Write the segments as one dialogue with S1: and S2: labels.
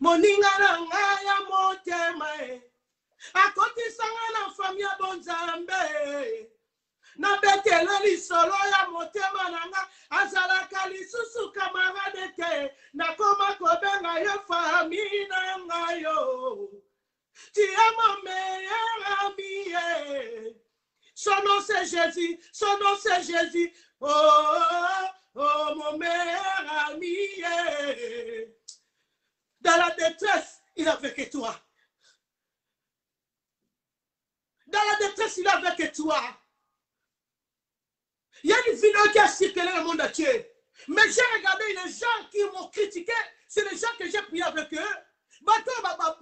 S1: moninga na ngai ya motema akotisanga na famille ya bonzambe na betelo lisolo ya motema nanga azalaka lisusu camarade te nakoma kobenga yo famille na ngai yo tu es mon meilleur ami son nom c'est Jésus, son nom c'est Jésus. Oh, mon meilleur ami. Dans la détresse, il est avec toi. Dans la détresse, il est avec toi. Il y a une vidéo qui a circulé le monde entier. Mais j'ai regardé les gens qui m'ont critiqué. C'est les gens que j'ai prié avec eux. Bateau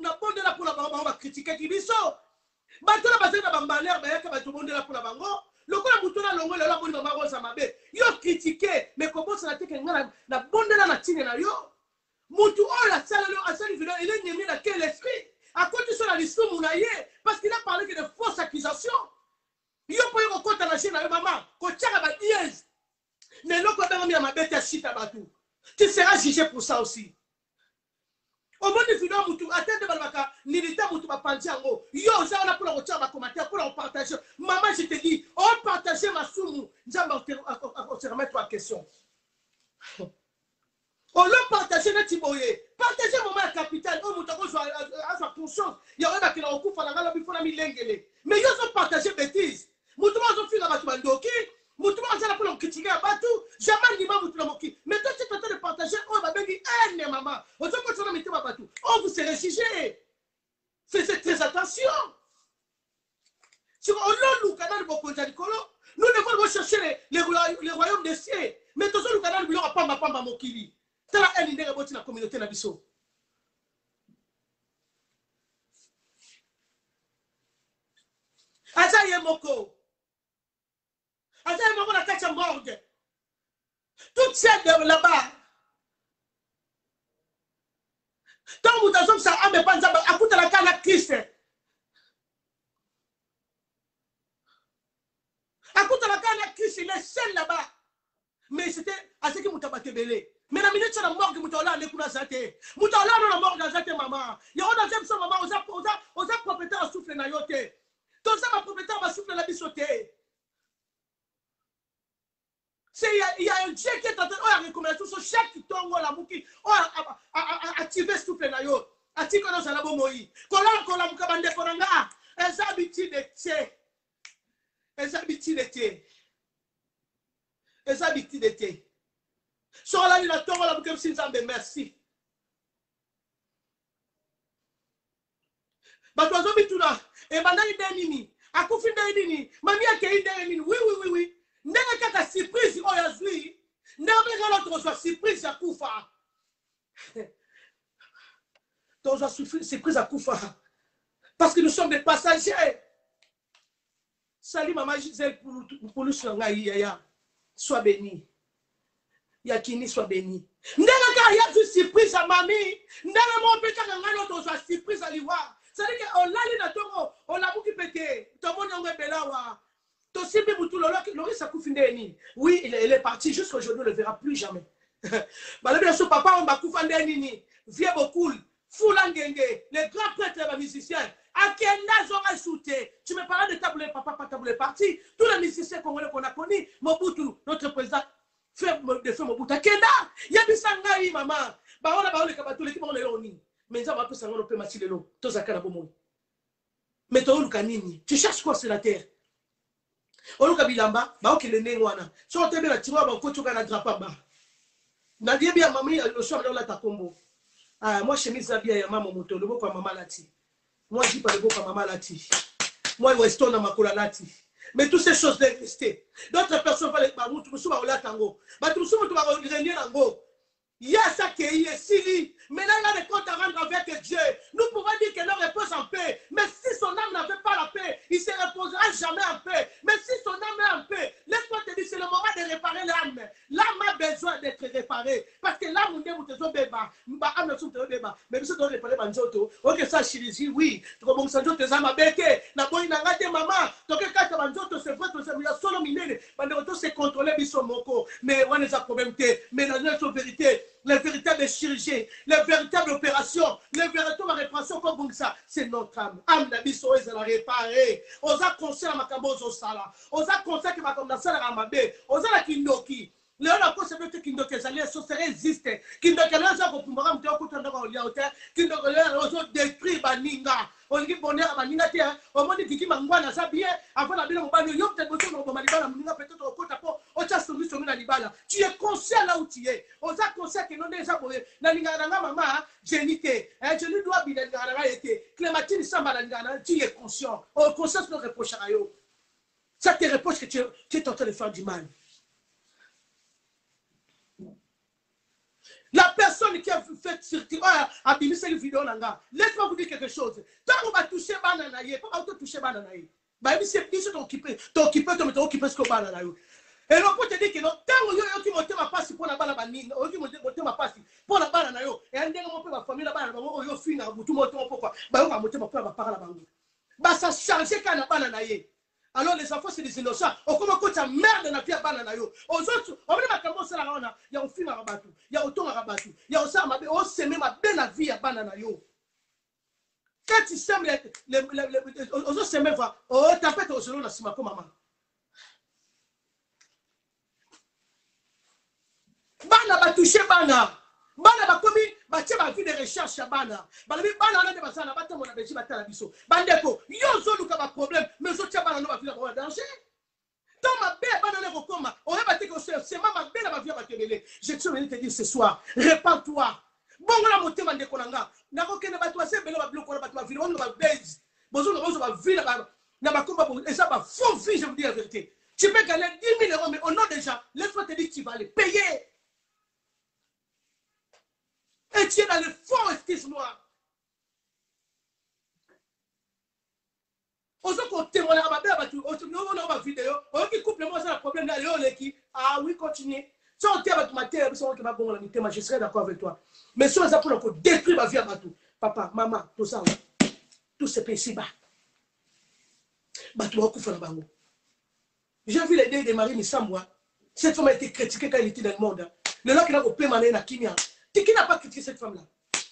S1: n'a pas de la pour la banque, on va critiquer qui dit ça. Bateau n'a pas de la banque, on va tout le monde là pour la banque. Le coup, la bouton longue, la bonne maman rose à ma bête. Yo critiqué, mais comment ça n'a été qu'un gars, la bonne la natine na yo. Moutou, oh la salle, il est nié dans quel esprit. À côté de la liste, parce qu'il a parlé que de fausses accusations. Yo peut y compte à la chaîne avec maman, quand tu as ma dièse. Mais l'autre, quand tu as ma bête à chute à batou, tu seras jugé pour ça aussi. Au moins, il faut que attends de balbaka, n'ilita mutu ba panjango. Yo, ça on a pour le retirer ma commentaire, pour le partager. Maman, je te dis, on partage ma soumou. J'aimerais te remettre en question. On l'a partagé notre tiboye. Partagez mon mal capital. On m'a à sa conscience. Il y a un qui l'a recouvert à la bifona milengele. Mais ils ont partagé bêtises. Moutouma ont fait la batuandoki. Moutouma ont pour le critiquer à Batou. Jamais l'imam Moutouma moki. Mais toi, tu es en train de partager. On va bénir un maman. On se continue à mettre à Batou. On vous serez jugé. Faites très attention. Si on l'a lu canal de Bokonjanikolo, nous devons chercher les royaumes des cieux. Mais tous le canal de Bilora Pamba Mokili. C'est la haine de la communauté Nabiso. Azaye Moko. Azaye Moko la kacha morgue. Toutes celles de là-bas. Tant que vous avez ça, à mes panzas, à côté de la canne Christ. À côté de la canne Christ, il est seul là-bas. Mais c'était à ce que vous avez belé. Mais la minute sur la morgue, vous avez les couleurs zaté. Vous avez la morgue zaté, maman. Il y a un deuxième son, maman, on a propriétaire à souffler na yote. Tout ça, ma propriétaire va souffler la bisoté. Il y a un Dieu qui est en train de recommencer sur chaque tongo la mouki. Activer souffler na yote. Activer dans la bomoi. Kola mukabande konanga. Les habitudes d'été. Les habitudes d'été. Les habitudes d'été. Sur la ligne, la la boucle de merci. Batozo bituna. Et maintenant il est nini. A koufin de nini. Mami a kei de nini. Oui. N'est qu'à surprise o yazui. N'est pas l'autre soit surprise à koufa. Tozo surprise à koufa. Parce que nous sommes des passagers. Salut maman Gisèle pour nous sur ya. Sois béni. Yakini soit béni. Ndanga ya du surprise à mamie. Ndanga mon péta ngano to soit surprise à liwa. C'est-à-dire qu'on l'a li na tongo, on l'a bouki pété. Tout le monde ngwe belawa. To sibi butu lori sa kufindeni. Oui, il est parti jusqu'à aujourd'hui, on ne le verra plus jamais. Bah bien sûr papa on va kufandeni ni. Vieux beaucoup. Foulangenge, les grands prêtres et les musiciens. À quel âge on a souté? Tu me parles de taboulet, papa, pas taboulet parti. Tous les musiciens congolais qu'on a connus, Mobutu, notre président, de feu Mobutu. À quel âge? Il y a des sangaï, maman. Bah, on a parlé de l'équipe, on est là. Mais ça va tout ça, on peut matcher le lot. Tout ça, mais tu cherches quoi sur la terre? On a bilamba, bah, ok, les négoana. Si on te met la tiroir, on peut la drapamba. N'a dit bien, maman, le soir, on a ta combo. Ah, moi, chemise à bien, maman, mon tour, le beau pas maman lati. Moi, je dis pas le beau pas maman lati. Moi, je reste dans ma cola lati. Mais toutes ces choses d'exister. D'autres personnes vont les parler, tu me souviens, on tango. Bah, tu me souviens, tu vas regagner l'ango. Il y a ça qui est ici. Maintenant, il a des comptes à rendre avec Dieu. Nous pouvons dire que l'homme repose en paix. Mais si son âme n'avait pas la paix, il ne se reposera jamais en paix. Mais si son âme est en paix, laisse-moi te dire, c'est le moment de réparer l'âme. L'âme a besoin d'être réparée. Parce que l'âme, on dit, mais si tu dois réparer, nzoto oke sa chirurgie oui tokobongisa nzoto eza mabe te na boyi na nga te mama tokekata banzoto c'est vrai ya solo minene bandeko to se contrôler biso moko mais wana eza problème te mais na notre vérité les véritables chirurgiens les véritables opérations les véritables réparations comme ça c'est notre âme âme na biso ezala réparer oza conseil na makambo ozosala oza conseil ke makambo nasalaka mabe oza na kindoki Léon a posé que Kindoke les sorcières existent. Kindoke les gens qui ont été en train de Kindoke les gens détruit Baninga. On dit bonheur à Baninga. Au moins, dit qu'il m'a envoyé ça bien. Avant la bille, on va nous peut-être besoin de Malibala. Peut-être au côté pour au tcha sur lui sur Malibala. Tu es conscient là où tu es. On a conscient que non déjà pour Nalinga maman génité. Je lui dois bien été. Clémentine Samba Nalinga, tu es conscient. Oh, conscience ne reproche à yo. Ça te reproche que tu es en train de faire du mal. La personne qui a fait circuler, a mis cette vidéo là, laisse-moi vous dire quelque chose. Tant qu'on va toucher Bananaye, pas auto toucher Bananaye. Bah, c'est qui t'occuper ce que Bananaye. Et l'on peut te dire que non, tant qu'on qui monte ma passe pour la balle à Banine, on qui monte ma passe pour la balle à Nayo, et un dernier moment, ma famille la balle à Bango, yo fin à bout, tout le monde, pourquoi? Bah, on va monter ma parole à Bango. Bah, ça change quand la balle à Naye. Alors les enfants c'est des innocents. On commence à merde dans la vie à banana yo. Aux autres, on va dire comment ça la rana. Il y a un film à rabattu, il y a autant à rabattu, il y a aussi à ma on sème ma belle la vie à banana yo. Quand tu sèmes les aux autres sèmes va. Oh tapette au selon la sima comme maman. Bana va toucher bana. Bana ba komi ba tie ba vie de recherche bana. Bana bi bana na de basana ba tamo na beji ba tala biso. Bandeko, yo zo luka ba problème, mais zo tia bana no ba vie ba danger. Dans ma belle bana ne kokoma, on va te que c'est ma belle ba vie ba tebele. Je suis venu te dire ce soir, répare-toi. Bongo la motema ndeko nanga. Na ko kene ba toi se belo ba bloko ba toi vie, on ba base. Bozo no ba vie na ba komba et ça ba faux vie, je vous dis la vérité. Tu peux gagner 10 000 euros mais au nom des gens, laisse-moi te dire que tu vas les payer. Et tu es dans le fond, excuse-moi. On se compte témoigner à ma belle, on a vidéo, on qui coupe le mot, c'est le problème là, ah oui, continue. Si on tient avec ma terre, je serai d'accord avec toi. Mais si on a pour détruire ma vie à tout, papa, maman, tout ça, tout ce pays bas. J'ai vu les deux de Marie Missamboua. Cette femme a été critiquée quand elle était dans le monde. Le là qu'il a coupé mané na Kimia. Qui n'a pas critiqué cette femme-là?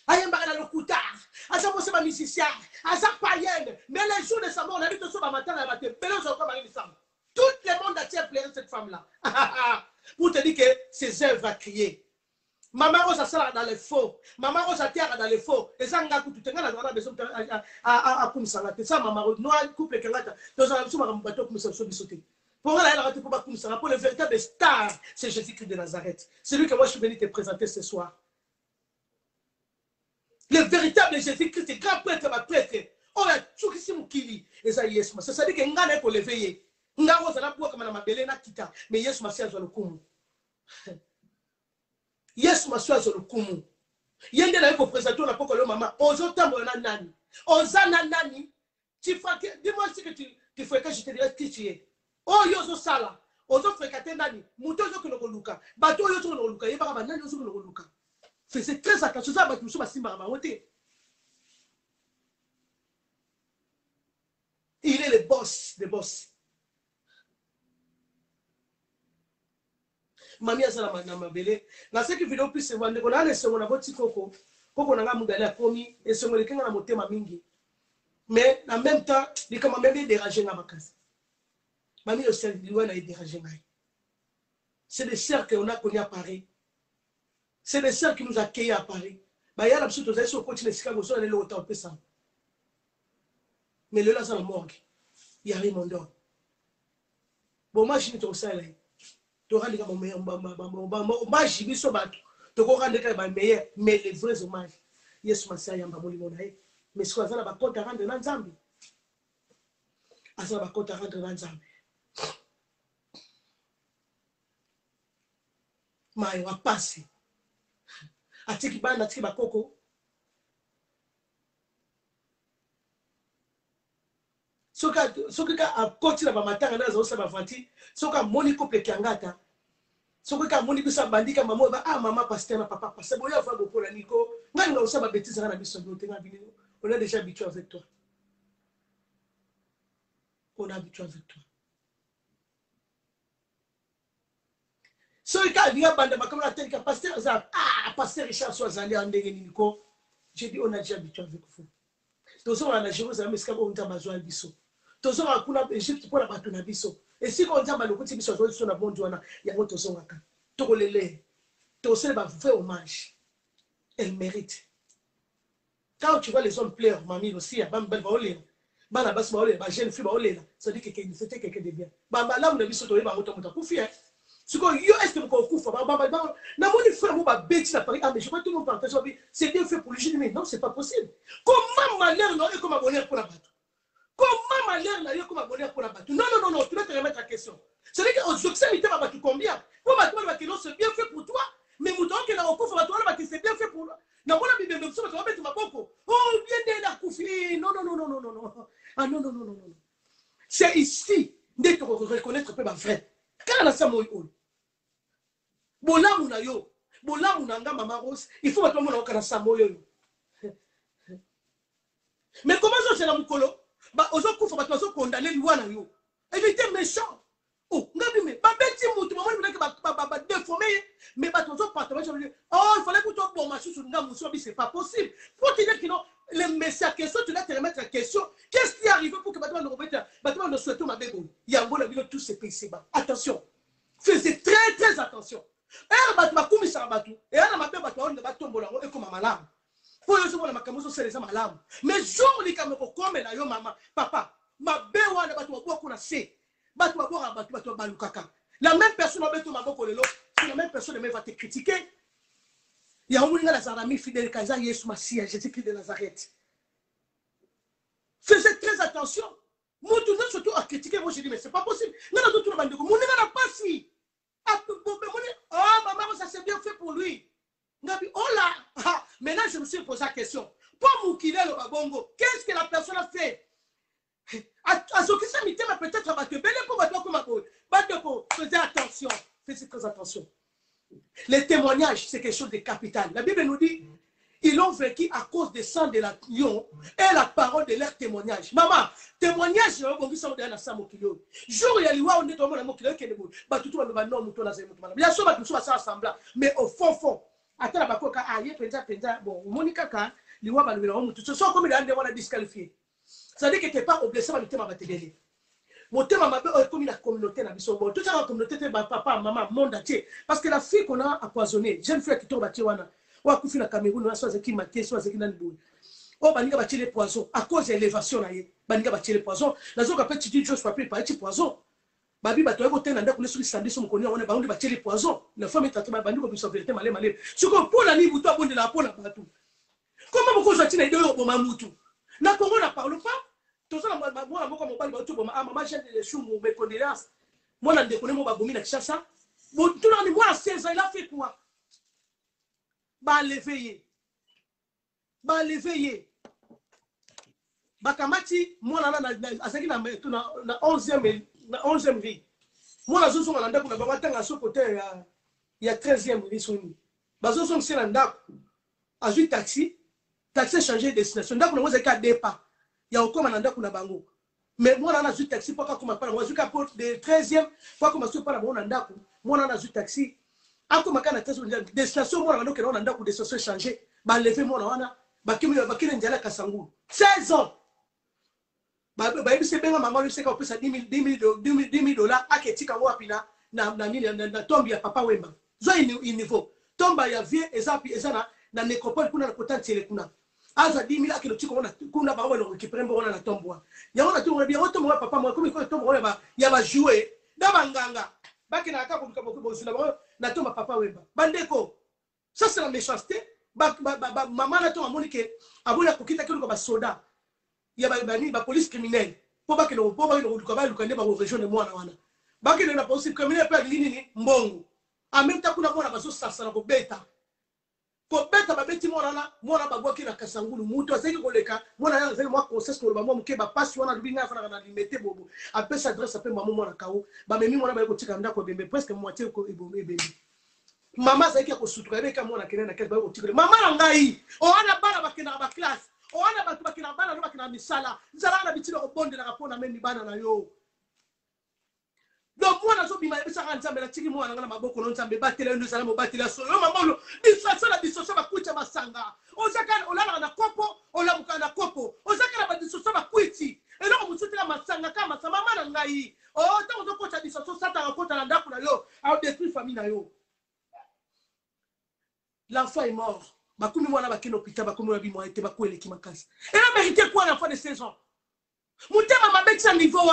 S1: Ayamba dans le coutard, Azamo c'est ma musicien, Azak païenne, mais les jours de sa mort, on a dit que ce soit matin, elle va te péler sur comme Marie Sam. Tout le monde a tiens plaisir cette femme-là. Pour te dire que ses œuvres va crier. Maman Rose a ça dans les faux, Maman Rose a terre dans les faux, et ça, on a tout le besoin à Koumsanga. C'est ça, Maman Rose, noir, couple, et dans un besoin de bateau comme ça, sauter. Pour elle, elle a raté pour Koumsanga. Pour le véritable star, c'est Jésus-Christ de Nazareth. C'est lui que moi je suis venu te présenter ce soir. Le véritable Jésus-Christ est grand prêtre, ma prêtre. Oh, il y a tout qui s'est moukili. Et ça, yes, ça veut dire que n'a pas pour l'éveiller. N'a pas pour pour comme ma belle na kita. Mais yes, ma soeur, le kumu. Yes, ma soeur, le kumu. Yende na pour présenter la pour que le maman. Ozo tambo na nani. Ozana nani. Tu fais dis-moi ce que tu fais que je te dirai qui tu es. Oh, yozo sala. Ozo fréquenter nani. Mouto zo que no luka. Bato yozo no luka. Yeba ba nani yozo no luka. Faisait très attention à battre sur ma simba. Il est le boss des boss. Mamie a ça la mabele. Dans cette vidéo plus c'est vendre. On a laissé on a votre coco. Coco n'a pas mougalé à commis et ce que a monté ma mingi. Mais en même temps, il comme même dérangé dans ma case. Mamie aussi il doit être dérangé. C'est des sœurs qu'on a connues à Paris. C'est les sœurs qui nous accueillent à Paris. Il y a l'absolu de ça, on continue à se faire autant de ça. Mais le là, c'est la morgue. Il y a rien mon don. Bon, moi, je suis tout ça. Tu auras des meilleurs. Moi, je suis sur bateau. Tu auras des meilleurs. Mais les vrais hommages. Yes, ma sœur, il y a un peu de monde. Mais ce qu'on a, c'est compte à rendre dans Zambie. Ça va compte à rendre dans Zambie. Mais il va passer. Atiki bana atiki bakoko soka a koti na ba matanga na zo sa ba fanti soka moni couple kiangata Ce que quand on dit que ça bandit, comme maman, ah maman pasteur, na papa pasteur, bon il y a pas beaucoup de Nico. Moi on ça ma bêtise na biso on est déjà habitué avec toi. On est habitué avec toi. Ce que vient bande ma comme la tête que pasteur ça ah pasteur Richard soit allé en dégué Nico. J'ai dit on a déjà habitué avec vous. Tozo na Jérusalem est-ce que on t'a besoin biso. Tozo na kuna Égypte pour la bato na biso. Et si on t'a maloko ti biso zo na bon diwana ya ngo tozo ngaka. Togolele. Tozo va vous faire hommage. Elle mérite. Quand tu vois les hommes pleurer, mamie aussi, à Bambel Baolé, Banabas Baolé, jeune fille Baolé, ça dit que c'était quelqu'un de bien. Bamba là, on a vu ce tour, on a confié. Ce qu'on y a, est-ce que vous avez confié? Bamba, n'a pas dit frère, moi, bête, ça paraît, ah, mais je vois tout le monde partager, c'est bien fait pour le génie, mais non, c'est pas possible. Comment malheur n'a eu comme bonheur pour la battre? Comment malheur n'a eu comme bonheur pour la battre? Non, non, non, non, tu dois te remettre la question. C'est-à-dire qu'aux obscénités, va battre combien? Pour battre, c'est bien fait pour toi, mais mouton qui l'a recouvert, c'est bien fait pour toi. Non, on a mis des options, on va mettre ma coco. Oh, bien de la koufi. Non, non, non, non, non, non, non. Ah, non, non, non, non, non. C'est ici, dès que vous reconnaître peu ma frère. Quand on a ça, moi, bon, là, on a yo. Bon, là, on a maman rose. Il faut que on a ça, moi, yo. Mais comment ça, c'est la moukolo? Bah, aux autres, il faut condamner l'ouana yo. Évitez méchant. Oh, mais pas bêtise, maman, il voulait que déformer, mais pas ton partenaire. Oh, il fallait que tu bon marché sur le c'est pas possible. Faut te dire que non, les messieurs, question, tu dois te remettre la question. Qu'est-ce qui est arrivé pour que Batman ne remette, Batman ne souhaite ma bébé? Il y a un bon avis de tous ces pays. Attention, faites très, très attention. Et Batman, comme il s'en bat tout, et elle m'a fait Batman, ne va tomber là, et comme ma malade. Pour les gens, ma camoufle, c'est les malades. Mais jour, les caméras, comme là, yo, maman, papa, ma bébé, on a Batman, qu'on a fait. La même personne c'est la même personne va te critiquer. Il y a un Lazarami fidèle Kaza Yesu Massia, Jésus-Christ de Nazareth. Faites très attention. Moi, tout le monde surtout à critiquer. Moi, je dis, mais c'est pas possible. Non, non, tout le monde dit, mon n'a pas si. Oh, maman, ça c'est bien fait pour lui. Oh là, maintenant, je me suis posé la question. Pour Moukile le Babongo, qu'est-ce que la personne a fait? À ce qui s'est mis, peut-être à battre belle pour battre comme un peu. Faites attention. Faites très attention. Les témoignages, c'est quelque chose de capital. La Bible nous dit, ils ont vécu à cause des sang de la lion et la parole de leur témoignage. Maman, témoignage, je vais vous dire dans la Samokilo. Jour, il y a l'Iwa, on est dans le Mokilo qui est le bout. Tout le monde, non, nous, on a zéro. Il y a souvent tout ça semblant. Mais au fond, attends, la Bakoka, aïe, penza, bon, Monica, l'Iwa, va nous tout ce comme il a un disqualifié. Ça veut dire que tu n'es pas obligé de te battre. Mon thème est comme la communauté. Toute la communauté, papa, maman, monde entier. Parce que la fille qu'on a empoisonnée, jeune fille qui tombe à Tiwana, ou à Koufina Cameroun, soit qui m'a soit qui n'a pas de oh, Baniga battu les poisons. À cause de l'élévation, Baniga battu les poisons. La zone après, tu dis, je suis appelé par les poisons. Babi, tu as voté dans le sur le samedi, on connaît, on est battu les poisons. La femme est atteinte, Baniga peut sauver le malé. Ce qu'on pour la nuit, vous t'abonnez la peau, la batou. Comment vous avez dit, au Mamoutou? La Congo ne parle pas. Tout ça, moi, comme on parle de maman, j'ai des choux, mes condoléances. Moi, je déconne, moi, je vais ça. Tout le monde, moi, à 16 ans, il a fait quoi? Bah, l'éveiller. Bah, l'éveiller. Bah, Kamati, moi, na 11e vie. Moi, je suis en train de il y a 13e vie. Bah, je suis en train de taxi. Taxi changer de destination. Donc, nous avons un départ. Il y a encore un andako na bango. Mais moi, on a un taxi pour qu'on m'appelle. Moi, je suis de 13e. Pour qu'on m'appelle par mon andako. Moi, on a un taxi. Ako makana taxi destination. Moi, on a un andako de destination changer. Bah, lever moi, on a. Bah, qui me dit à Kassangou. 16 ans. Bah, il s'est bien maman, il s'est qu'on peut ça 10 000 dollars. À Ketika Wapina. Na tombe ya papa Wemba. Zo il niveau. Tomba ya vie ezapi ezana na nécropole kuna na potentiel kuna. Aza 10 000 akilo tiko kuna ba welo récupérer mbona na tomboa. Ya ona tu bien oto moi papa moi comme il tombe ba ya ba jouer da banganga. Baki na aka kumika boko bosula ba na tomba papa Wemba. Bandeko. Ça c'est la méchanceté. Maman na tomba monike abona kokita kilo ba soda. Ya ba police criminelle. Po ba kilo ba lukande ba région de moi na wana. Baki na police criminelle pa lini ni mbongo. En même temps kuna mona bazo sasa na ko beta. ko beta babeti mona bagwaki na kasangulu mutu azeki koleka mona ya zeli mwa conseil ko ba mwa muke ba passe wana binga fana na limete bobo apesa adresse pe maman mona kawo ba memi mona ba ko tika ndako bembe presque moitié ko ebembe mama azeki ko sutuka beka mona kene na kele ba ko tika mama na ngai o ana bana bakena ba classe o ana batu bakena bana no bakena misala nzala na bitilo ko bonde na kapona memi bana na yo. Donc, moi, je suis venu à la table, je suis venu à la table, je suis venu à la table, je suis venu à la table, je suis venu à la table, je suis venu à la table, je suis venu à la table, je suis venu à la table, je suis venu à la table, je suis venu à la table, et là, je suis venu à la table, je suis venu à la table, oh, tant que je suis venu à la table, je détruit la famille. L'enfant est mort. Et il a mérité quoi l'enfant de 16 ans? Mon thème m'a mis à niveau.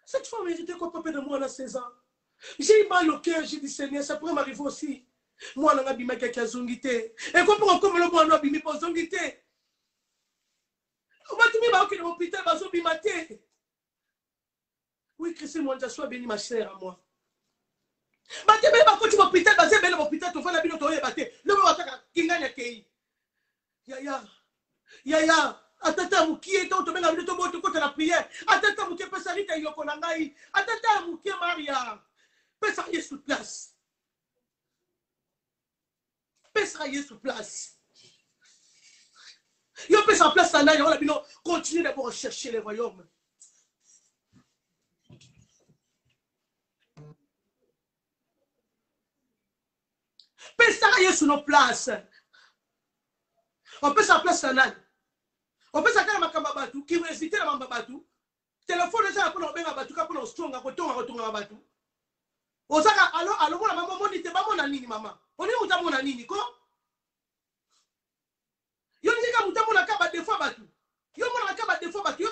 S1: Cette femme méritait qu'on peut de moi à 16 ans. J'ai eu mal au cœur, j'ai dit Seigneur, ça pourrait m'arriver aussi. Moi, on a bimé quelqu'un zongité. Et comment comme le moi, on a bimé pour zongité. On m'a dit, mais ok, l'hôpital va zombimater. Oui, Christ, moi, je sois béni, ma chère, à moi. Mais tu vas quand tu vas l'hôpital, vas-y, ben l'hôpital, tu vas la bino, tu vas y le moment où tu vas y Yaya. Atata mukie to benga bito boto ko na prière atata mukie pesa rita yoko na ngai atata mukie Maria pesa Yesu place yo pesa place na yo la bino continue d'abord chercher les royaumes pesa Yesu no place on pesa place na on peut s'attendre à ma cambabatu, qui veut hésiter à ma babatu. Téléphone, déjà, pour nous bien battu, pour nous strong, retourner à battu. Osaka, alors, la maman, on dit, pas mon anini, maman. On est où ta mon anini, quoi? Yo n'y a pas mon akaba des fois battu. Yo mon akaba des fois battu. Yo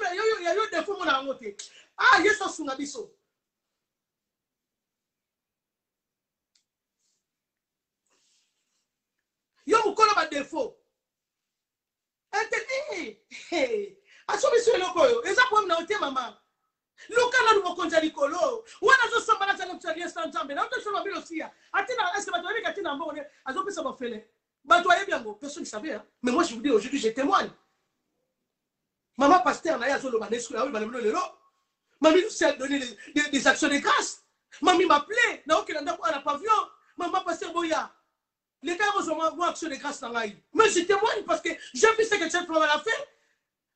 S1: des fois mon angoté. Ah, yes, on s'en abisso. Yo mon colo bat défaut. Asomisi lokoyo eza kwa mna ote mama lokala lu mokonza likolo wana zo somba na tala mtsali stanzambe na utosoma bilo sia atina est-ce que bato avec atina mbone azopesa bafele bato ayebi yango personne ne savait hein? Mais moi je vous dis aujourd'hui je témoigne maman pasteur na yazo lo banesco ya oui balelo lelo mami s'est donné des actions de grâce mami m'appelait na okela ndako na pavillon maman pasteur boya. Les gars, ils ont action de grâce dans la vie. Mais je témoigne parce que j'ai vu ce que cette femme a fait.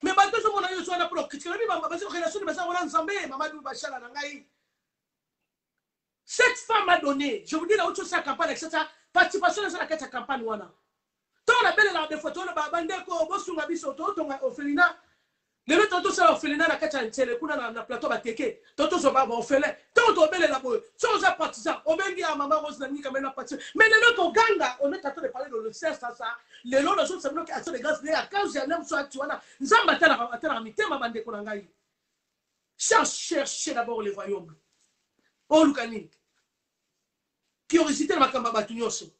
S1: Mais maintenant, je m'en ai eu sur la pour critiquer. Cette femme a donné, je vous dis la autre chose, sa campagne, etc. Participation dans la campagne. Tant la belle la de photos, la bandeko, bosunga biso, tonga orphelinat. Les autres tonto ça orphelinat la kacha ntele kuna na plateau bateke. Tonto so ba orphelin. Tonto belle la boy. Sans un partisan. On bengi à maman rose na nika mena partisan. Mais les autres ganga, on est en train de parler de le ça. Les autres choses c'est bloqué à ce de grâce à cause de l'homme soit tu vois. Nzamba tala mitema bandeko na ngai. Cherchez d'abord les royaumes. Oh Lukani. Qui ont récité le makamba batunyoso.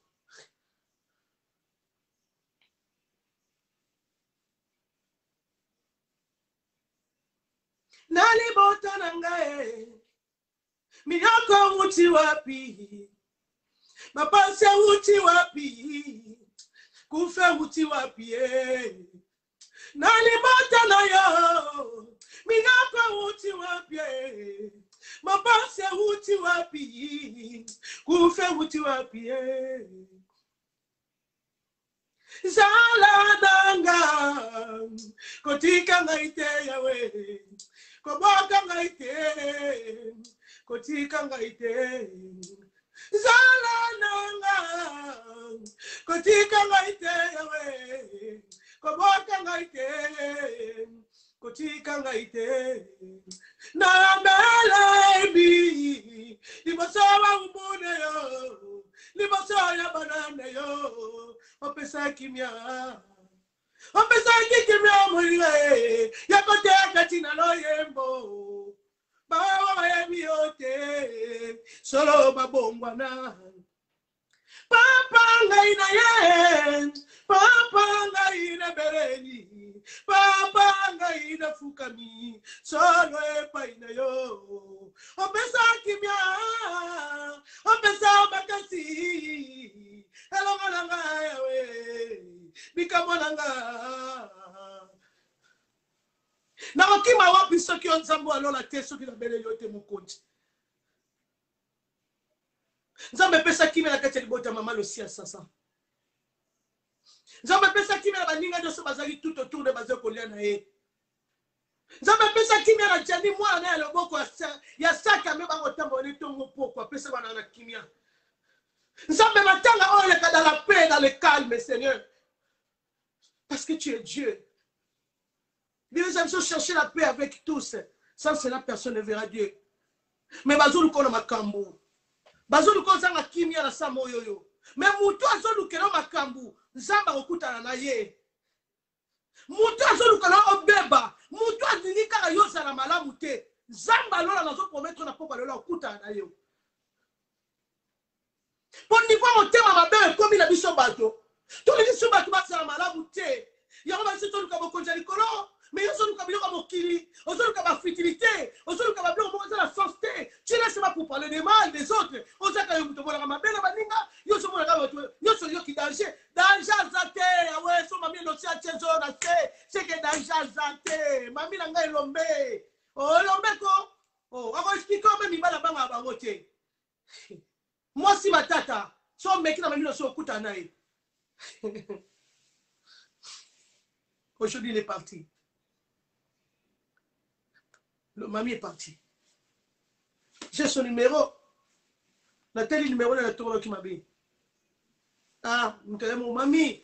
S1: Nali bota nangae Miyoko uti wapi Mapanse uti wapi Kufe uti wapi Nali bota na yo Miyoko uti wapi Mapanse uti wapi Kufe uti wapi Zala nanga Kotika ngaite yawe Koboka ngaite, kotika ngaite, zala nanga, kotika ngaite yawe, koboka ngaite, kotika ngaite, na melebi, libosawa ubune yo, libosawa ya banane yo, opesa kimya. On peut s'en dire que ya kote katina loyembo bawa ya miote solo babongwana papa ngai na ye papa ngai na bereni papa ngai na fukami solo epai na yo on peut s'en kimia on peut s'en bakasi elonga nanga yawe bikamwa nanga na okima wapi soki yo nzambe alola te soki na bele yo te mokonzi nzambe pesa kimi na kati ya libota mama losia sasa nzambe pesa kimi na baninga nyonso bazali tout autour de bazali kolia na ye nzambe pesa kimia na jani mwana na loboko ya saka me bango tambo ni tongo poko pesa bana na kimia nzambe matanga on le dans la paix dans le calme Seigneur parce que tu es Dieu. Nous allons chercher la paix avec tous sans cela personne ne verra Dieu mais bazulu kono makambu bazulu kono zanga kimia na samo yoyo mais mutu azulu keno makambu nzamba okutana na ye mutu azulu kono obeba mutu azili kaka yo sala malamu te nzamba lola nazo promettre na poko lola okutana na yo pour niveau motema mabe komi na biso bato tous les biso bato basala malamu te yango basi to luka bokonja likolo mais yo so luka biloko mokili ozo luka ba futilité ozo luka ba biloko moko la sortie tu laisses pas pour parler des mal des autres ozaka yo muto bola mabe na baninga yo so bola bato yo so yo ki danger zate awe so mami no tia chezo na c'est que danger zate mami na ngai lombe oh lombe ko oh ako explique même mibala banga bango te moi si matata so meki na mami no so kuta nae aujourd'hui il est parti. Le mamie est parti. J'ai son numéro. La télé numéro de la tour qui m'a dit. Ah, mon mamie.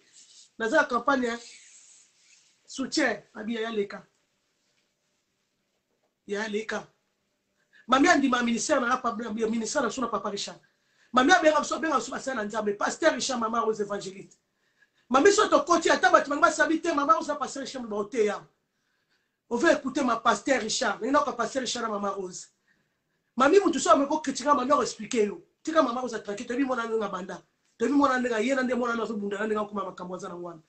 S1: Dans la campagne, soutien. Abi ya leka. Ya leka. Mamie a dit ma ministère n'a pas bien ministère n'a son papa Richard. Mamie a bien reçu na nzambe pasteur Richard maman aux évangélistes. Mamie sur ton côté ataba tu m'as sabité maman on a passé Richard ba oteya. On veut écouter ma pasteur Richard. Mais non, pasteur Richard, maman Rose. Mamie, vous tous me critiquer, maman expliquer. Tu as maman Rose a traqué. Tu as vu mon année na banda. Tu as vu mon année na yéna de mon année na bunda na nga kuma makamboza na wana.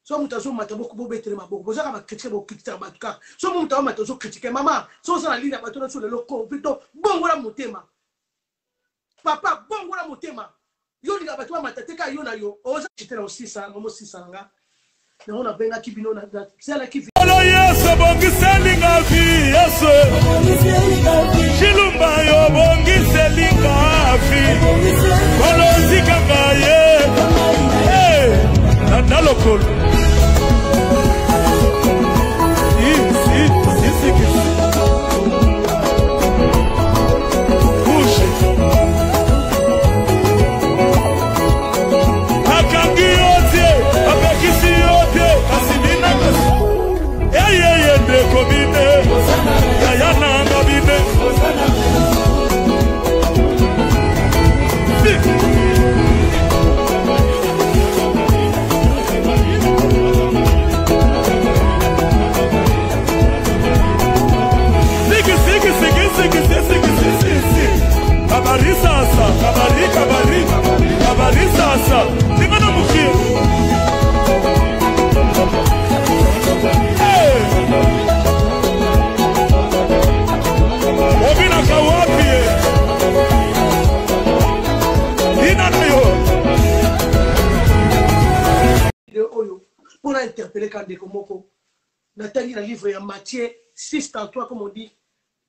S1: So mutazo matabo ko betere maboko. Boza ka critiquer bo critiquer batuka. So mutazo matazo critiquer maman. So ça la ligne bato na sur le loko. Vito bongo la motema. Papa bongo la motema. Yo linga bato matateka yo na yo. Oza chitela aussi ça, ngomo sisa nga. On a bien qui bino na c'est la qui
S2: yes bongi selinga vi yes Chilumba yo bongi selinga vi Kolozi kangaye eh nandalokol
S1: pour interpeller quand des komoko Nathalie dans le livre en Matthieu 6:33 comme on dit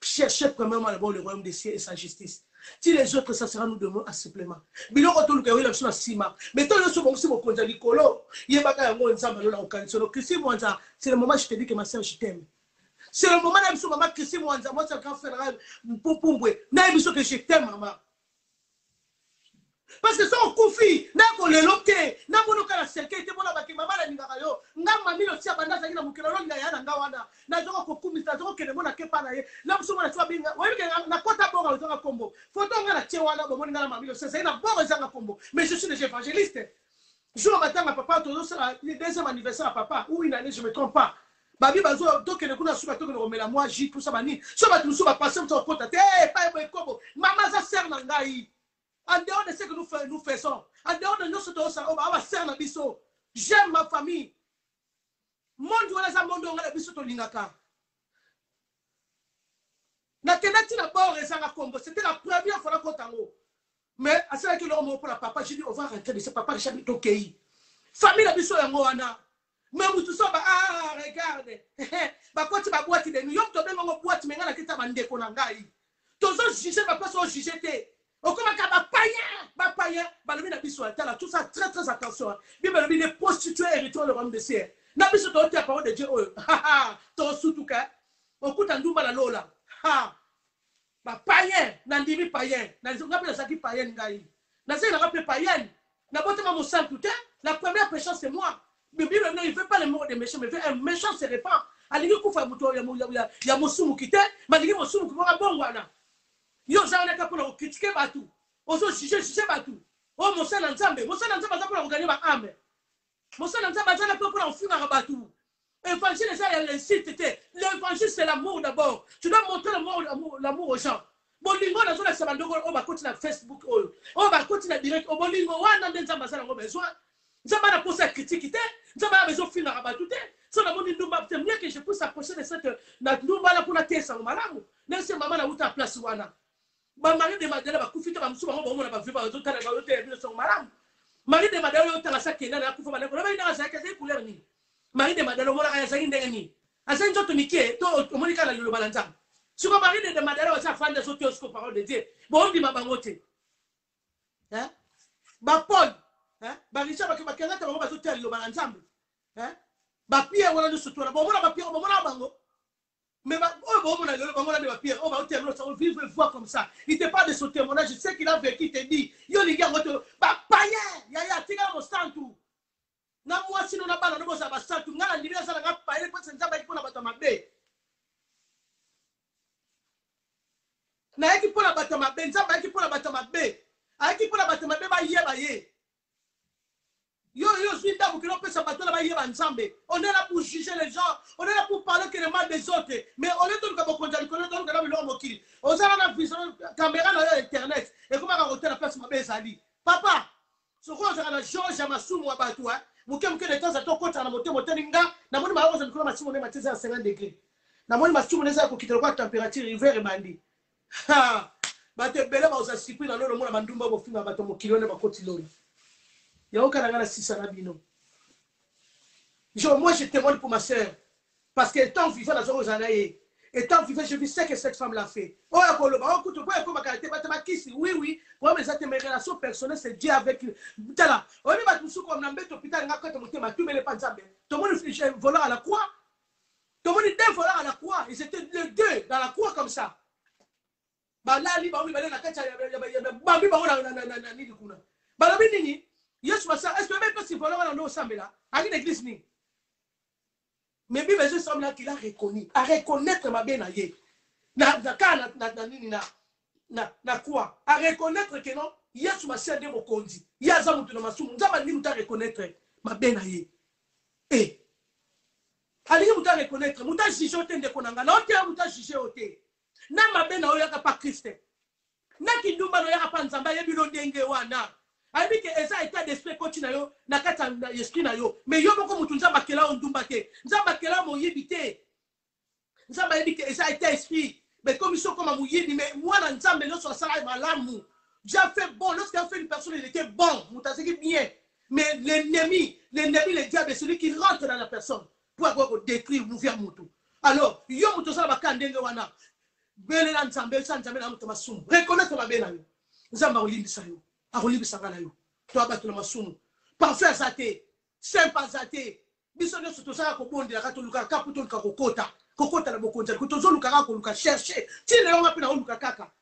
S1: cherchez premièrement d'abord le royaume des cieux et sa justice. Si les autres ça sera nous demain à supplément. Bilo ko tolu ka wela suna sima. Mais toi le so bon si mo konja likolo yebaka yango nzamba lola okanisolo Christi Mwanza c'est le moment je te dis que ma sœur je t'aime. C'est le moment là biso maman Christi Mwanza moi ça grand frère Mpupumbwe na biso que je t'aime maman. Parce que ça on confie na ko le loke na mono kala sécurité bona baki mama la ninga yo nga mami lo tia banda zakina mukelo lo nga yana nga wana na zoko ko kumisa zoko kele mona ke pana ye na biso mona twa binga wewe na kota bonga zoko kombo photo nga na tia wana bo mona na mami lo c'est na bonga zanga kombo mais je suis des évangélistes jour matin ma papa tout ça le deuxième anniversaire à papa ou une année je me trompe pas babi bazo to kele kuna suka to kele romela moi j tout ça bani so ba tout so ba passer to kota te pa ba kobo mama za ser na ngai. En dehors de ce que nous faisons, en dehors de nos situations, on va faire la biso. J'aime ma famille. Monde wala za monde ngala biso to lingaka. Na tenati na bord ezanga kombo, c'était la première fois na kotango. Mais à cela que l'homme pour la papa, j'ai dit on va rentrer de ce papa qui habite au pays. Famille la biso yango wana. Mais vous tout ça ah regarde. Ba quoi tu ba boîte de New York to bengo boîte mais ngana kita bande ko na ngai. Tozo juger ba pas so juger te. Okoma ka ba païen, ba le na biso atala tout ça très très attention. Bible les prostituées hériteront le royaume des cieux. Na biso to la parole de Dieu. To sutuka. Okuta ndumba la lola. Ha. Ba païen, nandimi païen. Na zo ngapela saki païen ngai. Na se na ngapela païen. Na bote ma mosan tout la première pécheur c'est moi. Mais Bible non, il veut pas les mots des méchants, mais il veut un méchant se répand. Alingi kufa muto ya mosumu kite, malingi mosumu kuboka bongwana. Yo jana ka pona critiquer batu. Ozo juger batu. Oh mosana nzambe za pona gagner ba âme. Mosana nzambe za pona ofinga batu. Évangile ça il incite. L'évangile c'est l'amour d'abord. Tu dois montrer l'amour aux gens. Bolingo na zona sabandoko o ba koti na Facebook o ba koti na direct o bolingo wana ndenza masala ngo besoin. Nzamba na poser critique te, nzamba na besoin finga rabatu te. So na moni ndumba peut mieux que je puisse approcher de cette na ndumba la pour la tesa malamu. Même si maman na uta place wana. Ba mari de madela ba kufita ba msuba ngo ba ba viva zo tala ba yo te bien so malamu. Mari de madela yo tala sa kena na kufa ba ko ba ina sa ka ze couleur ni. Mari de madela mo la ya sa ndenge ni. Asa njoto mikie to monika la lo balanza. Si vous parlez de madame, vous avez des autres choses parole de Dieu. Bon, on dit ma bangote. Hein? Ba Paul. Hein? Ba Richard, ba Kenneth, ba ba zoter yo balanzambe. Hein? Ba Pierre, wala no sotora. Bon, on ba Pierre, bon, on bango. Mais ba bon, on a le bango la ba Pierre. On va terre, on vivre voir comme ça. Il te parle de son témoignage, je sais qu'il a vécu, il te dit, yo les gars, ba païen, ya tiga mo stantu. Na moi sinon na bana no bo za ba stantu. Ngala ndibia za nga païen, parce que nzamba ipona batamabe. Na eki pona batama be nzamba eki pona batama be eki pona batama be ba yeba ye yo suis d'amour que l'on peut s'abattre là ba yeba nzambe. On est là pour juger les gens, on est là pour parler que le mal des autres, mais on est tout comme konjali ko donc là le homme qui on a la vision caméra na internet et comment on la place ma be zali papa ce qu'on a la George Masumu wa batu hein mukem que de temps à temps quand na moto ninga na moni ma oza ko masimu ne matisa à 50 degrés na moni masimu ne za ko kitelo kwa température hiver et bandi. Ha! Bate bele ba oza sipi na lolo mona mandumba bo finga bato mo kilone ba koti lolo. Ya oka na ngana sisa na bino. Moi je témoigne pour ma sœur parce que étant vivant dans zone zanaye, étant vivant je sais que cette femme l'a fait. Oh ya koloba, oh kuto boya ko makalite batama kisi. Oui, pour mes relations personnelles c'est Dieu avec tala. On est battu sous comme nambeto hôpital ngaka to motema tu mele panzambe. Tout le monde volant à la croix. Tout le monde était volant à la croix, ils étaient les deux dans la croix comme ça. Balali ba wi balena kacha ya ba bi ba na nini kuna balabi nini Yesu masa est-ce que même pas si voilà on sambela à l'église ni mais Bible je semble là qu'il a reconnu à reconnaître ma bien aye na nini na quoi à reconnaître que non Yesu masa de mokonzi ya za mutu na masumu nzaba ni mutu reconnaître ma bien aye ali mutu reconnaître mutu juger ote ndeko nanga na ote mutu juger ote na mabe na oyo pa Christ na kindumba no ya pa nzamba ye bilo ndenge wana ayebi ke eza état d'esprit koti na yo na kata na esprit na yo mais yo moko mutu nzamba kela o ndumba te nzamba kela mo yibite nzamba yebi ke eza état d'esprit mais comme ils sont comme mouyidi mais moi na nzambe no so sala malamu déjà fait bon lorsqu'il fait une personne il était bon mutazeki bien mais l'ennemi le diable c'est celui qui rentre dans la personne pour avoir détruire mouvir mutu alors yo mutu sala bakandenge wana bele la nzambe sanzambe na mutu masumu reconnaître ma bela yo nzamba olimbisa yo akolimbisa ngana yo to abatu na masumu parfait zate simple zate biso nyoso to sala ko bondela ka to luka ka puto luka kokota na bokonza ko to zo luka ka ko luka chercher ti le yo ngapi na luka kaka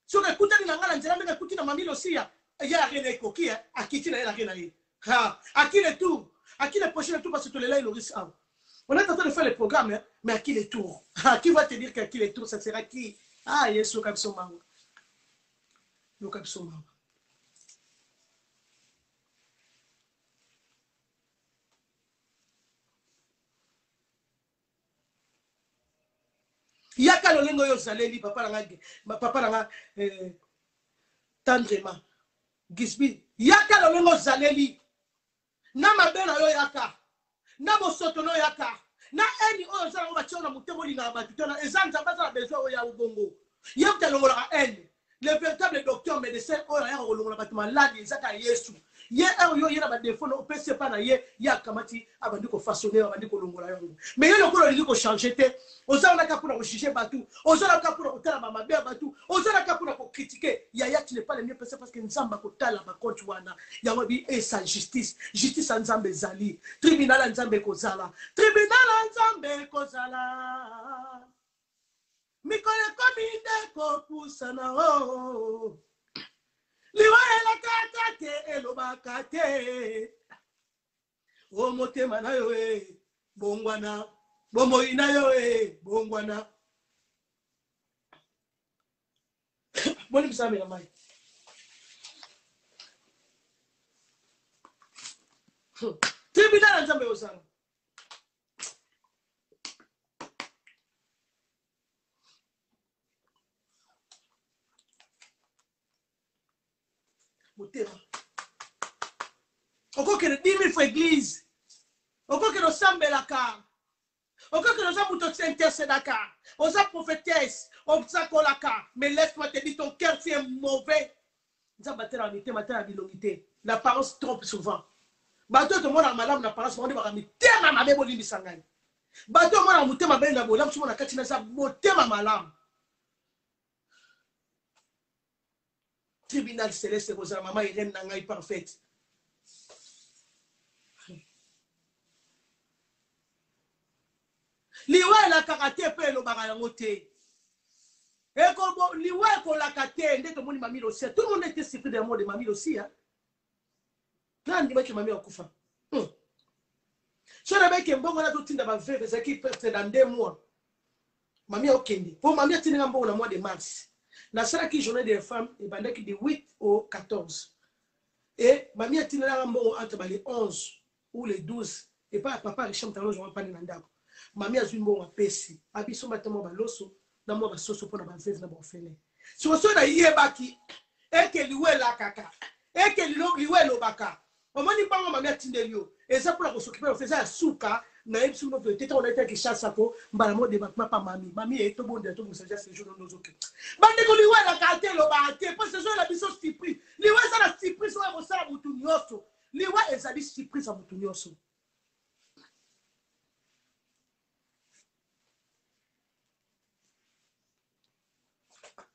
S1: so ke kutani na ngala nzela menga kutina mamilo sia ya rene koki akiti na rena ye ha akile tout akile prochain tout parce que le là il risque. On est en train de faire le programme, mais à qui les tours? Qui va te dire qu'à qui les tours, ça sera qui? Ah, yes, au Kapsoma. Le Kapsoma. Yaka lolengo yo zaleli papa nanga tendrement. Gisbi. Yaka lolengo zaleli. Na mabena yo yaka. Na bosoto no yaka na eni oyo zala ba tiona mutemo linga ba tutona ezanza baza besoin oya ubongo yebta longola eni le véritable docteur docteur médecin oyo ya kolongola bato malade ezaka yesu ye oyo ye na ba défaut no pese pa na ye ya kamati abandi ko façonner abandi ko longola yango mais ye lokolo lingi ko changer te ozala ka pour ko juger batu ozala ka pour ko tala mama be batu ozala ka pour ko critiquer ya tu n'est pas le mieux parce que nzamba ko tala ba compte wana ya wabi et sa justice nzambe zali tribunal nzambe ko zala mikole kominde ko pusana o liwela kate elobaka te o motema na yo bongwana bomoi na yo bongwana boni bisame na mai tribunal nzambe osana motema okokende 10 000 fois église okokende osambelaka okokende oza moto intercédaka oza prophétesse osakolaka mais laisse-moi te dire ton cœur tu es mauvais nzambe atela mitema atela bilongi te l'apparence trompe souvent bato tomona malamu na apparence monde baka mitema mabe bolimbisa ngai bato mona motema mabe na bolamu somona kati na za motema malamu tribunal céleste kozala mama Irène na ngai parfaite liwa la karaté pe lo baka yango te eko liwa ko la kate nde to moni mami aussi tout le monde était surpris de la mort de mami aussi hein nandi ba ke mami akufa so na ba ke mbongo na to tinda ba veve za ki perte dans 2 mois mami okende pour mami atinga mbongo na mois de mars na sala qui journée des femmes et bandaki de 8 au 14 et mamie a tenu la mbongo entre les 11 ou les 12 et pas papa Richard talo je pas na ndako mamie a zui mbongo pesi abiso matamo baloso na mo basoso pona ba veve na ba ofele so so na yebaki e ke liwe la kaka e ke liwe lo baka omoni bango mamie a tinde yo et ça pour la s'occuper on faisait suka na ebsu no peut-être on était que chasse ko mbala mo débat pas mami et to bonde to musaja ce jour nos oké bande ko liwe la kate lo ba te parce que so la biso surprise liwe ça la surprise so mo sala mutu nyoso liwe ezali surprise a mutu nyoso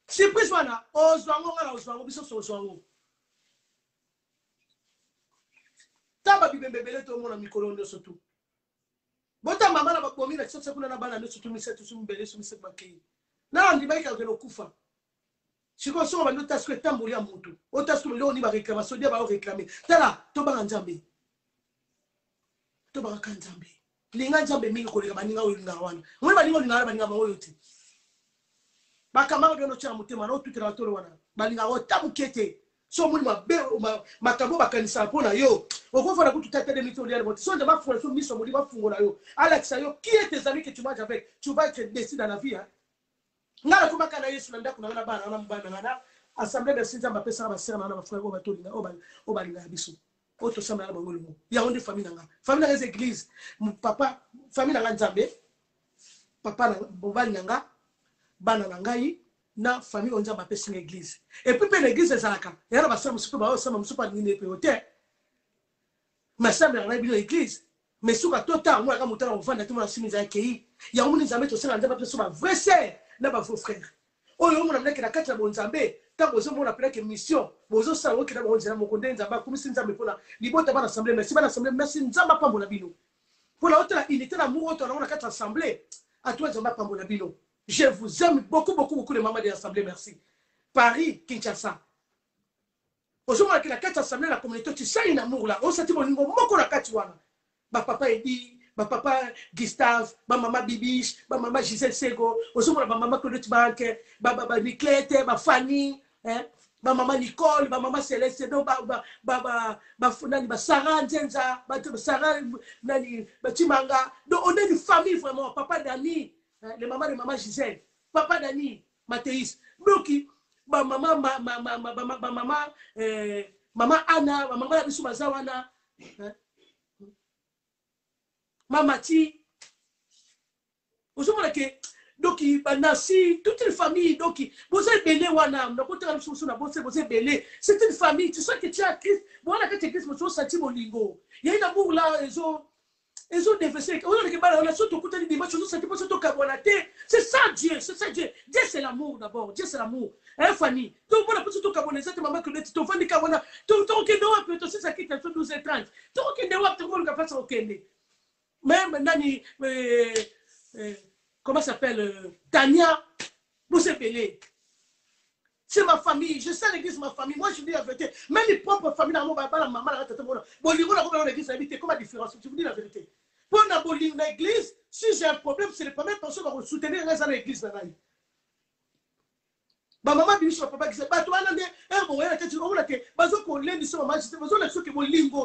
S1: surprise wana ozwango ngala ozwango biso so ozwango taba bibembele to mona mikolo nyoso tu bota mama na bakomi na tsotsa kuna na bana nyoso tu misetu sumbele sumise bakei na ndi baika ke lokufa siko so ba ndota siko tambuli ya mutu otasu leo ni ba réclamation dia ba réclamer tala to ba nzambe to ba ka nzambe linga nzambe mingi ko leka baninga olinga wana mwe baninga olinga baninga ba oyote bakama do no cha mutema no tutela tolo wana baninga otamukete so muni makambo bakanisa pona yo okofana kututata de mito liale so de bafunga so miso muli bafungola yo Alex yo qui est tes amis que tu manges avec tu vas te décider dans la vie hein ngala kumaka na Yesu nda kuna na bana na mbana ngana assemblée de sinza ba pesa ba sera na ba frère ba tolinga obalinga biso oto samba na bangolo mo ya onde famille na les églises papa famille na nzambe papa na bobali nga bana na ngai na famille onza ba pesa l'église et puis l'église ezalaka ya ba samba musupa ba samba musupa ni pe hotel ma samba na bi l'église mais suka tota moi ka mutana ovanda tuma simiza kei ya omuni nzambe to sala nzambe to ba vrai sœur na ba faux frère oyo mona mneke na kati ya bonzambe ta bozo mona peleke mission bozo sa woki na bonzela mokonde nzamba kumisi nzambe pona libota bana assemblée merci nzamba pambola bino pona otela unité na muro to na kati assemblée à toi nzamba pambola bino je vous aime beaucoup les mamans de l'assemblée merci Paris Kinshasa ozo mona na kati assemblée la communauté tu sais ina muro la on sati bolingo moko na kati wana ba papa edi ba papa Gustave ba mama Bibiche ba mama Gisèle Sego osomona ba mama Claudette Banque ba Niclette ba Fanny ba mama Nicole ba mama Céleste do ba funani ba Sarah Nzenza ba Sarah nani ba Chimanga donc on est une famille vraiment papa Dani les mamans de maman Gisèle papa Dani Mathéis donc ba mama mama Anna ba mama bisu bazawana Mama ti osomona ke donc Nancy, toute une famille, donc vous êtes belé wana, vous êtes belé, c'est une famille, tu sais que tu as Christ, bon là que tu es Christ, vous senti mon lingo. Il y a un amour là, ils ont déversé, on a surtout côté des matchs, c'est ça Dieu, c'est ça Dieu. Dieu c'est l'amour d'abord, Dieu c'est l'amour. Hein Fanny, donc voilà pour surtout Camerounais, cette maman que tu t'en Camerounais, ton qui doit peut aussi ça quitte à 12h30. Ton qui doit te voir le café au Kenya. Même Nani comment ça s'appelle Tania, vous êtes belé. C'est ma famille, je sais l'église, ma famille. Moi, je dis la vérité. Même les propres familles, la maman, la tata, bon, l'église, comment la différence? Je vous dis la vérité. Pour abolir l'église, si j'ai un problème, c'est les premières personnes qui vont soutenir l'église. Ma maman dit que papa qui pas toi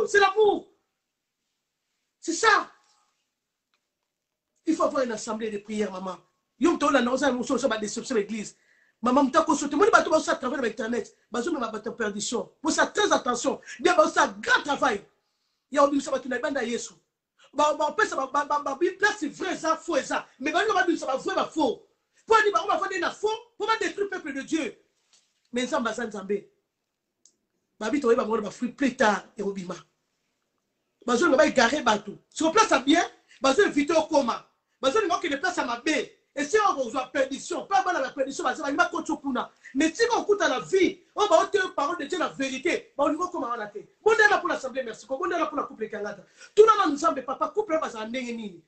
S1: c'est l'amour. C'est ça. Il faut avoir une assemblée de prière, maman. Yom to la noza nous sommes sur déception l'église. Maman m'ta consulté moi bato ça à travers internet. Bazo me bato perdition. Pour ça très attention. Bien ba ça grand travail. Il y a obligé ça bato na banda Yesu. Ba peut ça ba place c'est vrai ça faux ça. Mais ba nous ça va vrai ba faux. Pour dire on va faire des faux pour pas détruire le peuple de Dieu. Mais ça bazan Nzambe. Ba bito ba mo ba fruit plus tard et obima. Bazo me ba garer bato. Sur place ça bien, bazo éviter au coma. Bazo ne que les places à ma baie. Et si on reçoit perdition, pas mal à la perdition, mais si on écoute à la vie, on va obtenir parole de Dieu la vérité. On va comment on a fait. On est là pour l'assemblée, merci. On est là pour la couple Kangata. Tout le monde nous papa, couple va s'en dégainer.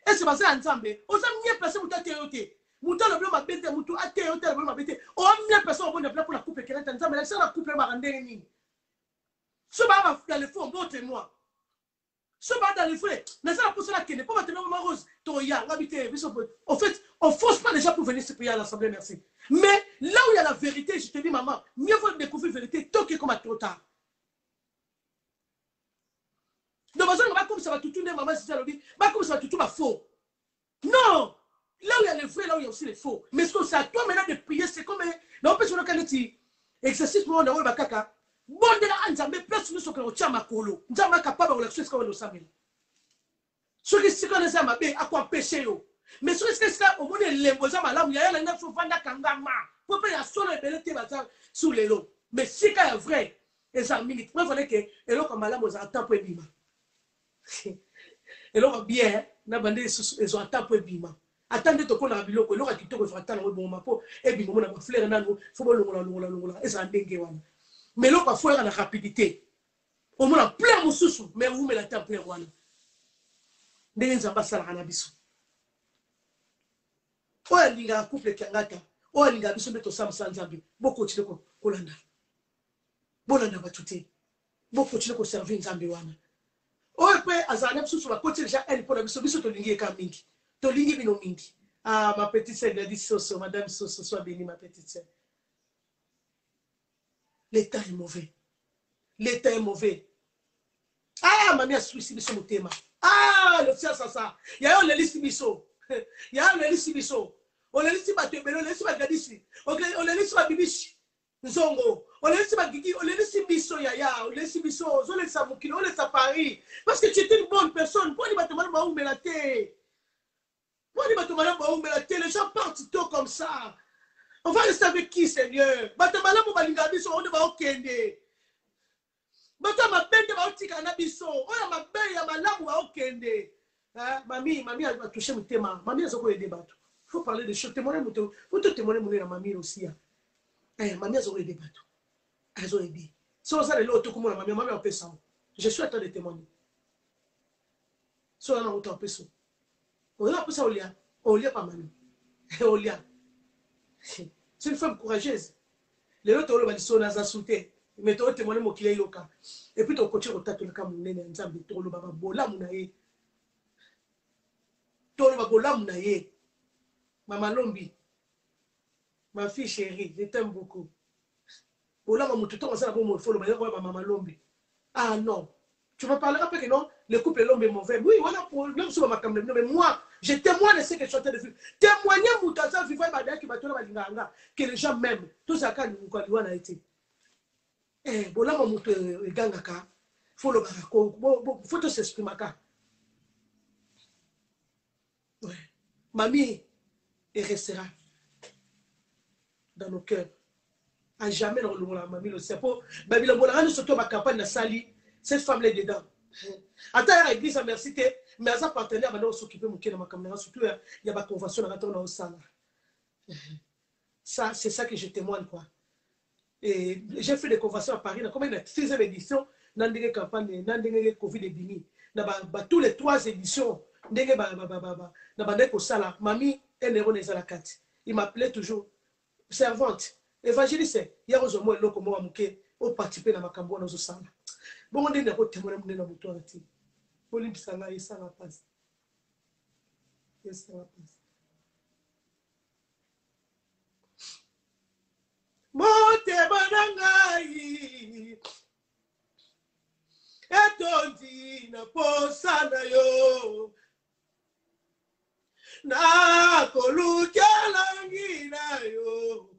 S1: Et c'est basé ensemble. On s'est mis placé pour ta théorie. Mouton le bleu m'a bêté, mouton a théorie, le bleu m'a bêté. On a mis personne pour la couple Kangata ensemble. C'est la couple va en dégainer. Ce va dans le fond, montrez-moi. Ce va dans les frais. N'est-ce pas pour cela qu'il n'est pas maintenant rose. En fait, on ne force pas les gens pour venir se prier à l'assemblée, merci. Mais là où il y a la vérité, je te dis, maman, mieux vaut découvrir la vérité tant que comme à trop tard. Donc, comme ça va tout tourner, maman, c'est ça, comme ça va tout tourner faux. Non! Là où il y a les vrais, là où il y a aussi les faux. Mais ce que c'est à toi maintenant de prier, c'est comme. Là, on peut se dire, exercice pour moi, on a caca. Bon de la Nzambe place nous sur le tient ma colo. Nzambe capable de l'action ce qu'on nous savait. Ce qui se connaît ça ma bé à quoi péché yo. Mais ce qui se au monde les moza malam ya la nafo vanda kangama. Pour pas ya solo et belete baza sous les lots. Mais si c'est vrai, les amis, il fallait que et là comme malam aux attend pour bima. Et là bien na bande ils ont attend pour bima. Attendez to ko na biloko lo ka kitoko fa attendre bon ma po et bima na fleur na no faut longola et ça ndenge wana. Mais l'autre parfois il y a la rapidité. Au moins plein mon sous mais vous me la temps plein wana. Ndenge nzamba sala kana biso. O linga couple Kangata, o linga biso beto sam sanzambi. Boko tile ko kolanda. Bolanda batute. Boko tile ko servir nzambe wana. O pe azana biso sur la côté déjà elle pour la biso to lingi ka mingi. To lingi bino mingi. Ah ma petite sœur dit Soso, madame Soso soit bénie ma petite sœur. L'état est mauvais. L'état est mauvais. Ah, mamie a suicidé son thème. Ah, le ciel, ça. Il y a un liste biso. Il y a un liste biso. On a liste ma tébé, on a liste ma gadisi. On a liste ma bibichi. Zongo. On a liste ma gigi, on a liste biso, yaya. On a liste biso. On a liste Moukino, on a liste Paris. Parce que tu es une bonne personne. Pourquoi tu vas te demander la tête? Pourquoi tu vas te demander la tête? Les gens partent tôt comme ça. On va rester avec qui, Seigneur? Batamala mo balinga biso on va okende. Batama bende ba otika na biso. Oya mabe ya malamu ba okende. Hein, mamie va toucher mon thème. Mamie a zoko aider bato. Faut parler de choses témoigner mon faut te témoigner mon na mamie aussi. Mamie a zoko aider bato. Elle a aidé. Si on a le lot comme mamie on peut ça. Je suis en train de témoigner. Si on a autant peu ça. On a peu ça au lia pas mamie. Au lia. C'est une femme courageuse. Les autres, on va dire, on a sauté. Mais tu as témoigné mon qu'il est local. Et puis tu as coaché au tatu le cas, mon nez, un zambi, tu as le baba, bola, mon aïe. Tu as le baba, bola, mon aïe. Maman Lombi, ma fille chérie, je t'aime beaucoup. Bola, maman, tout le temps, on s'est dit, il faut le baba, maman Lombi. Ah non. Tu me parleras pas que non, le couple Lombi est mauvais. Oui, voilà, pour l'homme sur ma caméra. Mais moi, je témoigne de ce que je suis en train de faire. Témoigner Moutaza vivant que les gens m'aiment. Tout ça, quand nous avons été. Eh, bon, là, mon moutou est gangaka. Faut le barako. Faut tout s'exprimer. Ouais. Mamie, et restera dans nos cœurs. À jamais dans le mamie le serpent. Babylon, on a surtout ma campagne de Sali. Cette femme-là est dedans. Attends, à l'église, merci, mais à sa partenaire, maintenant, on s'occupe de mon dans ma caméra. Surtout, il y a ma convention dans le salon. Ça, c'est ça que je témoigne, quoi. Et j'ai fait des conventions à Paris, comme une 6e édition, dans des campagnes, dans des Covid-19. Dans tous les 3 éditions, dans des salles, mamie, elle est ronde à la carte. Il m'appelait toujours servante, évangéliste. Il y a un moment où on a participé dans ma campagne dans le salon. Bon, on est dans le témoin de notre tour. Polype Sanga, il s'en va passer. Il s'en va passer. Motema nangai etondi na posana yo na kolukela ngina yo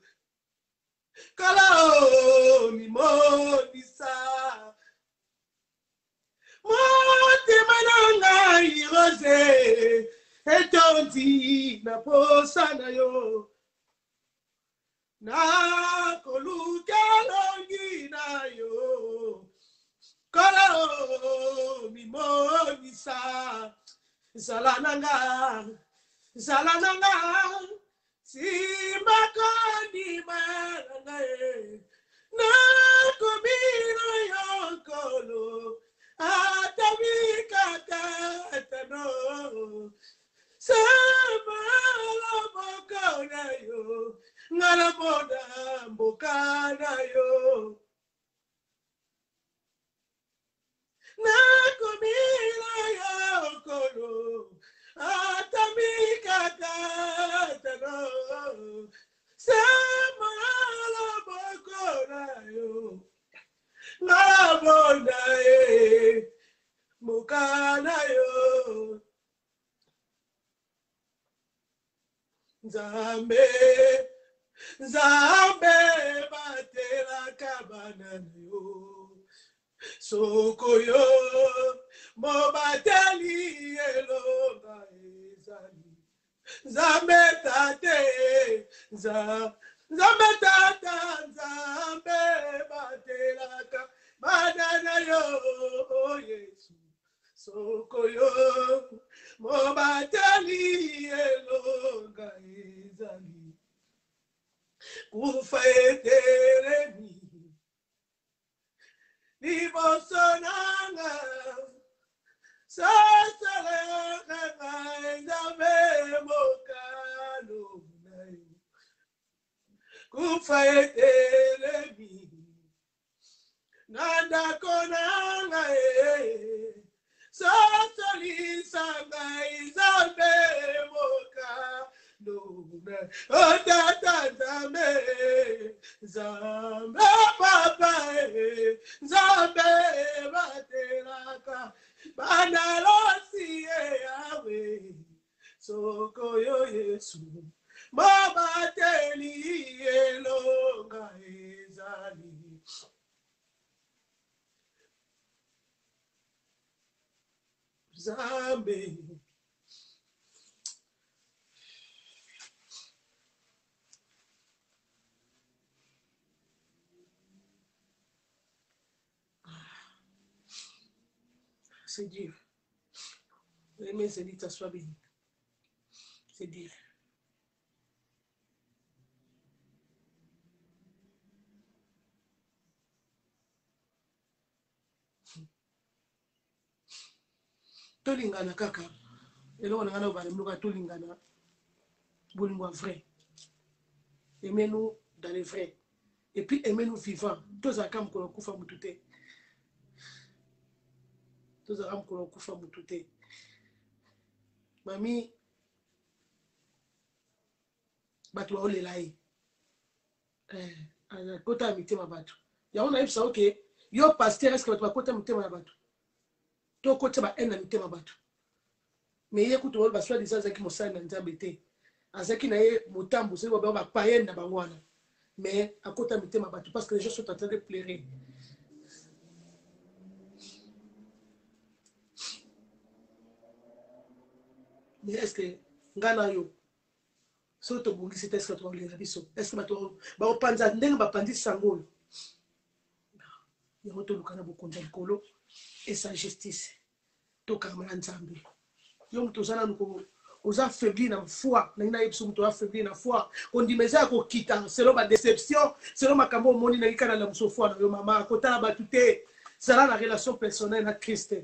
S1: kala o mimonisa motema nangai rose etondi na posana yo na kolukela ngina yo kala mimonisa zalananga simbakoni maranga na komino yokolo atabikatano samala mokona yo ngalamoda mbokana yo nakomila yokolo atamikatatano samala mbokona yo ngalamoda mbokana yo Nzambe batela kabana yo sokoyo mobateli elonga ezali Nzambe tate Nzambe tata Nzambe batela kabana yo oh Yesu sokoyo mobateli elonga ezali kufa eteremi liboso nanga sasalanga Nzambe mokano na yo kufa eteremi nandako nanga sasalisanga Nzambe mokano oh tata Nzambe papa Nzambe batelaka banalosi yawe sokoyo Yesu mobateli elonga ezali Nzambe c'est Dieu. Amen, c'est dit, ça soit béni. C'est Dieu. Tolingana kaka. Et là, on a un tolingana. Bolingwa vrai. Aimez-nous dans les vrais. Et puis aimez-nous vivants. Tous à kam qu'on koufa mutute. Tous à kam qu'on koufa mutute. Mami, batu wa ole lai. Kota mitema batu. Ya ona ipsa okay. Yo pasteur est-ce que batu wa kota mitema na batu. To kota ba ena mitema batu. Mais ye kutu ba swa disa zaki mosala na Nzambe te. Azaki na ye motambo c'est ba payen na bangwana. Mais à côté de mitema batu parce que les gens sont en train de pleurer. Mais est-ce que ngana yo so to bongi c'est est-ce que to olela biso est-ce que bato ba opanza ndenge ba pandi sangolo ya moto lukana bokonza likolo et sa justice to kamana nzambe yo mto zana nuko oza faibli na foi na ina yebso mto affaibli na foi kondimeza ko kita selon ba déception selon makambo moni na ikana la mso foi na yo mama kotala batute sala la relation personnelle na Christ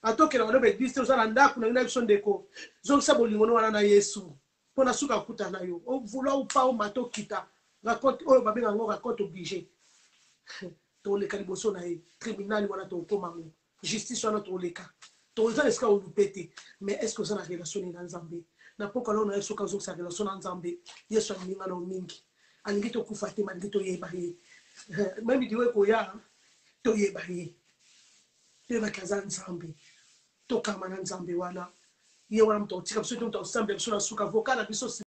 S1: atoke na lobe diste ozala ndako na ina yebso ndeko zongisa bolingono wana na Yesu pona suka kuta na yo o vouloir ou pas o mato kita raconte oyo babenga ngo raconte obligé to le kaliboso na e tribunal wana to komango justice wana to leka to za eska o lupete mais est-ce que ça na relation na Nzambe na poka lo na Yesu ka zo sa relation na Nzambe Yesu aminga na mingi alingi to kufate malingi to yeba ye même diwe ko ya to yeba ye te ba kaza Nzambe to kama na Nzambe wana ye wana mto tika biso to Nzambe biso na suka voka na biso